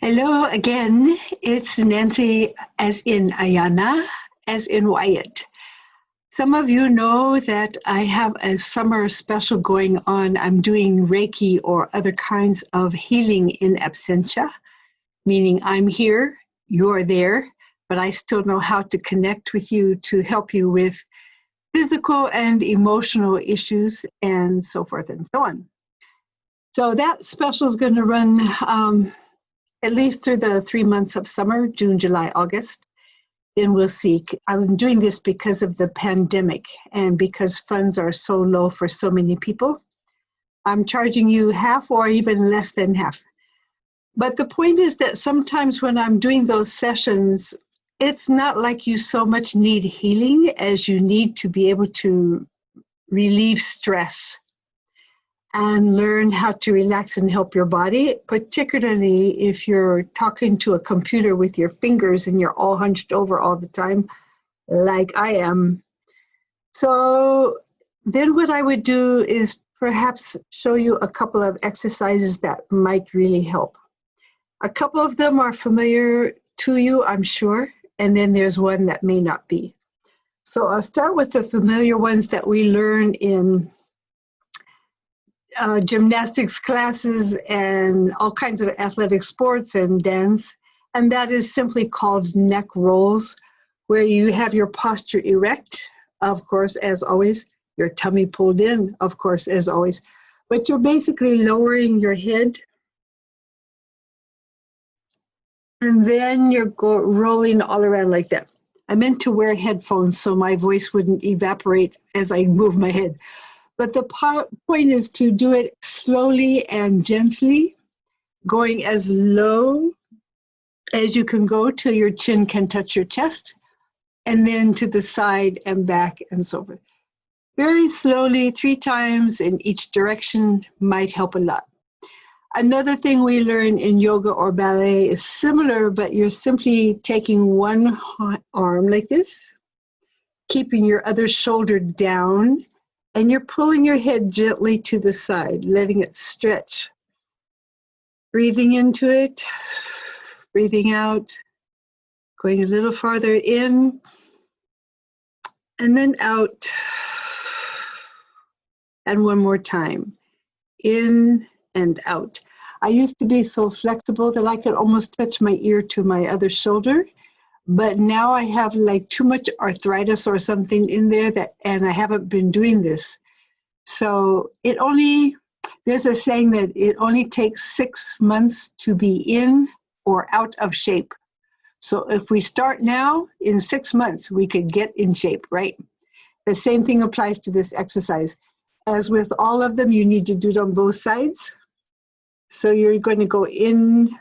Hello again. It's Nancy, as in Ayana, as in Wyatt. Some of you know that I have a summer special going on. I'm doing Reiki or other kinds of healing in absentia, meaning I'm here, you're there, but I still know how to connect with you to help you with physical and emotional issues and so forth and so on. So that special is going to run at least through the 3 months of summer, June, July, August. Then we'll see. I'm doing this because of the pandemic and because funds are so low for so many people. I'm charging you half or even less than half. But the point is that sometimes when I'm doing those sessions, it's not like you so much need healing as you need to be able to relieve stress and learn how to relax and help your body, particularly if you're talking to a computer with your fingers and you're all hunched over all the time, like I am. So then what I would do is perhaps show you a couple of exercises that might really help. A couple of them are familiar to you, I'm sure, and then there's one that may not be. So I'll start with the familiar ones that we learn in gymnastics classes and all kinds of athletic sports and dance, and that is simply called neck rolls, where you have your posture erect, of course, as always, your tummy pulled in, of course, as always, but you're basically lowering your head, and then you're rolling all around like that. I meant to wear headphones so my voice wouldn't evaporate as I move my head. But the point is to do it slowly and gently, going as low as you can go till your chin can touch your chest, and then to the side and back and so forth. Very slowly, 3 times in each direction might help a lot. Another thing we learn in yoga or ballet is similar, but you're simply taking one arm like this, keeping your other shoulder down, and you're pulling your head gently to the side, letting it stretch. Breathing into it, breathing out, going a little farther in, and then out. And one more time, in and out. I used to be so flexible that I could almost touch my ear to my other shoulder. But now I have like too much arthritis or something in there and I haven't been doing this. So there's a saying that it only takes 6 months to be in or out of shape. So if we start now, in 6 months, we could get in shape, right? The same thing applies to this exercise. As with all of them, you need to do it on both sides. So you're going to go in,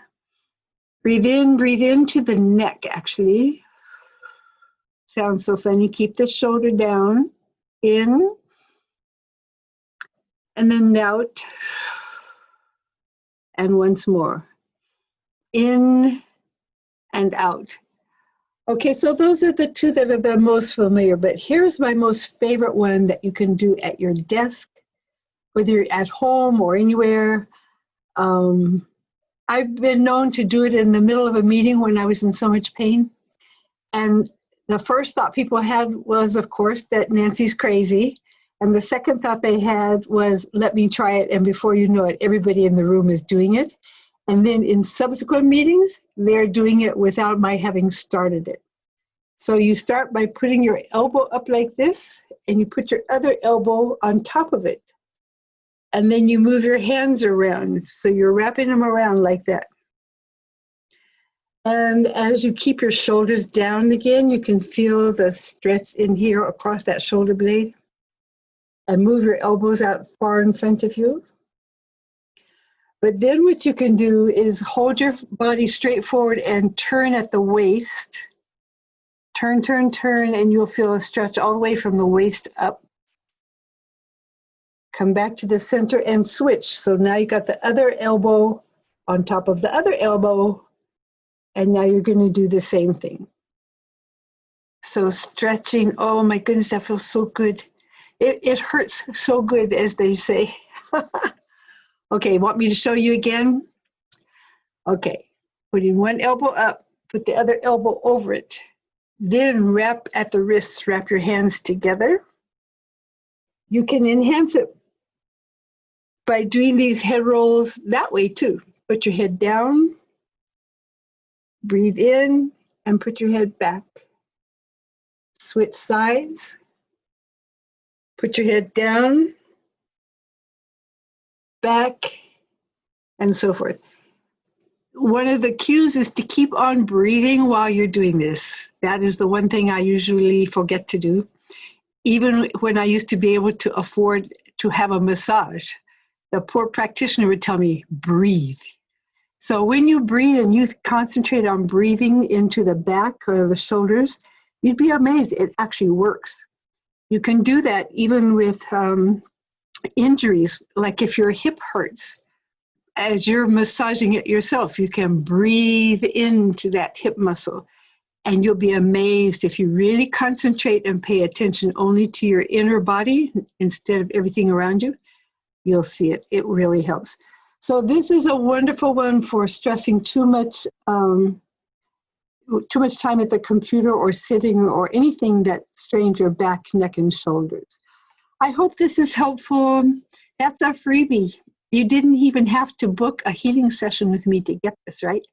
breathe into the neck, actually. Sounds so funny. Keep the shoulder down, in, and then out, and once more, in and out. Okay, so those are the 2 that are the most familiar, but here's my most favorite one that you can do at your desk, whether you're at home or anywhere. I've been known to do it in the middle of a meeting when I was in so much pain. And the first thought people had was, of course, that Nancy's crazy. And the second thought they had was, let me try it. And before you know it, everybody in the room is doing it. And then in subsequent meetings, they're doing it without my having started it. So you start by putting your elbow up like this, and you put your other elbow on top of it. And then you move your hands around. So you're wrapping them around like that. And as you keep your shoulders down again, you can feel the stretch in here across that shoulder blade. And move your elbows out far in front of you. But then what you can do is hold your body straight forward and turn at the waist. Turn, and you'll feel a stretch all the way from the waist up. Come back to the center and switch. So now you got the other elbow on top of the other elbow, and now you're going to do the same thing. So stretching, oh my goodness, that feels so good. It hurts so good, as they say. Okay, want me to show you again? Okay, Putting one elbow up, put the other elbow over it. Then wrap at the wrists, wrap your hands together. You can enhance it by doing these head rolls that way too. Put your head down, breathe in, and put your head back. Switch sides, put your head down, back, and so forth. One of the cues is to keep on breathing while you're doing this. That is the one thing I usually forget to do. Even when I used to be able to afford to have a massage, the poor practitioner would tell me, breathe. So when you breathe and you concentrate on breathing into the back or the shoulders, you'd be amazed. It actually works. You can do that even with injuries, like if your hip hurts. As you're massaging it yourself, you can breathe into that hip muscle. And you'll be amazed if you really concentrate and pay attention only to your inner body instead of everything around you. You'll see it. It really helps. So this is a wonderful one for stressing too much time at the computer or sitting or anything that strains your back, neck, and shoulders. I hope this is helpful. That's a freebie. You didn't even have to book a healing session with me to get this, right?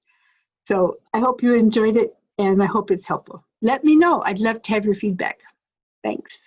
So I hope you enjoyed it, and I hope it's helpful. Let me know. I'd love to have your feedback. Thanks.